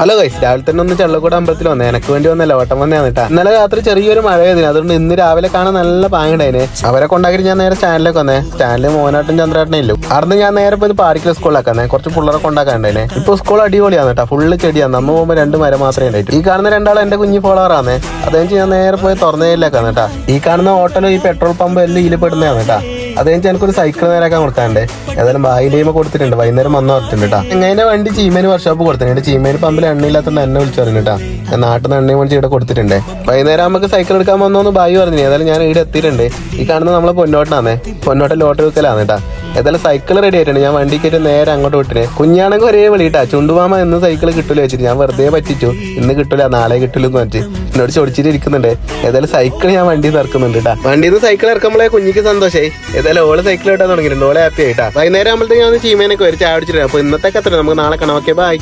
Hello guys, രാവിലെ തന്നെ ഒന്ന് ചള്ളക്കൂട് അമ്പലത്തിൽ വന്നേ. എനിക്ക് വേണ്ടി വന്നല്ല, ഓട്ടം വന്നേ കേട്ടാ. ഇന്നലെ രാത്രി ചെറിയൊരു മഴ ചെയ്തിന്, അതുകൊണ്ട് ഇന്ന് രാവിലെ കാണാൻ നല്ല പാങ്ങണ്ടായിന്. അവരെ കൊണ്ടാക്കി ഞാൻ നേരെ സ്റ്റാൻഡിലേക്ക് വന്നേ. സ്റ്റാൻഡിൽ മോനാട്ടും ചന്ദ്രാട്ടനും ഇല്ലു. അവിടുന്ന് ഞാൻ നേരെ പോയി പാർക്കിലെ സ്കൂളിലാക്കാന്നേ. കുറച്ച് പിള്ളേരെ കൊണ്ടാക്കാണ്ടായിനെ. ഇപ്പൊ സ്കൂൾ അടിപൊളിയാണ് കേട്ടാ, ഫുള്ള് ചെടിയാണ്. നമ്മ പോകുമ്പോൾ 2 മരം മാത്രമേ ഉണ്ടായിട്ട്. ഈ കാണുന്ന 2 എന്റെ കുഞ്ഞു ഫോളോവറാന്നേ. അതെന്ന് ഞാൻ നേരെ പോയി തുറന്നേലാക്കാന്ന് കേട്ടാ. ഈ കാണുന്ന ഹോട്ടലും ഈ പെട്രോൾ പമ്പ് എല്ലാം ഇതിൽ പെടുന്നതാണ് കേട്ടാ. അതെനിക്ക് എനിക്കൊരു സൈക്കിൾ നേരാക്കാൻ കൊടുക്കാണ്ട്. ഏതായാലും ബായിലേമ കൊടുത്തിട്ടുണ്ട്, വൈകുന്നേരം വന്നു പറഞ്ഞിട്ടുണ്ട് കേട്ടാ. എങ്ങനെ വണ്ടി ചീമേന് വർക്ക്ഷോപ്പ് കൊടുത്തിട്ടുണ്ട്. ചീമേന് പമ്പിൽ എണ്ണയില്ലാത്തതുകൊണ്ട് എന്നെ വിളിച്ചു പറഞ്ഞിട്ടാ. ഞാൻ നാട്ടിൽ നിന്ന് എണ്ണയും വിളിച്ച് ഇവിടെ കൊടുത്തിട്ടുണ്ട്. വൈകുന്നേരം നമുക്ക് സൈക്കിൾ എടുക്കാൻ വന്നോന്ന് ബായി പറഞ്ഞു. ഏതായാലും ഞാൻ ഇവിടെ എത്തിയിട്ടുണ്ട്. ഈ കാണുന്ന നമ്മളെ പൊന്നോട്ടനാന്നേ. പൊന്നോട്ടൻ ലോട്ടറി വെക്കലാണ് കേട്ടാ. ഏതായാലും സൈക്കിൾ റെഡി ആയിട്ടുണ്ട്. ഞാൻ വണ്ടി കയറ്റി നേരെ അങ്ങോട്ട് വിട്ടിന്. കുഞ്ഞാണെങ്കിൽ ഒരേ വിളിയിട്ടാ, ചുണ്ടുമാമ എന്ന് സൈക്കിൾ കിട്ടൂല വെച്ചിട്ട്. ഞാൻ വെറുതെ പറ്റിച്ചു, ഇന്ന് കിട്ടൂല നാളെ കിട്ടൂലെന്ന് പറഞ്ഞിട്ട് എന്നോട് ചൊടിച്ചിട്ട് ഇരിക്കുന്നുണ്ട്. ഏതായാലും സൈക്കിൾ ഞാൻ വണ്ടിയിൽ നിന്ന് ഇറക്കുന്നുണ്ട് കേട്ടാ. വണ്ടിയിൽ നിന്ന് സൈക്കിൾ ഇറക്കുമ്പോഴേ കുഞ്ഞിക്ക് സന്തോഷമായി. ഏതായാലും ഓള് സൈക്കിൾ ഇട്ടാൻ തുടങ്ങിയിട്ടുണ്ട്. ഓളെ ഹാപ്പി ആയിട്ടാ. വൈകുന്നേരം ആകുമ്പോഴത്തേക്ക് ഞാൻ ചീമേനൊക്കെ വരും ചായ അടിച്ചിട്ടുണ്ട്. അപ്പൊ ഇന്നത്തെ അത്ര നമുക്ക് നാളെ കാണാം. Okay, by.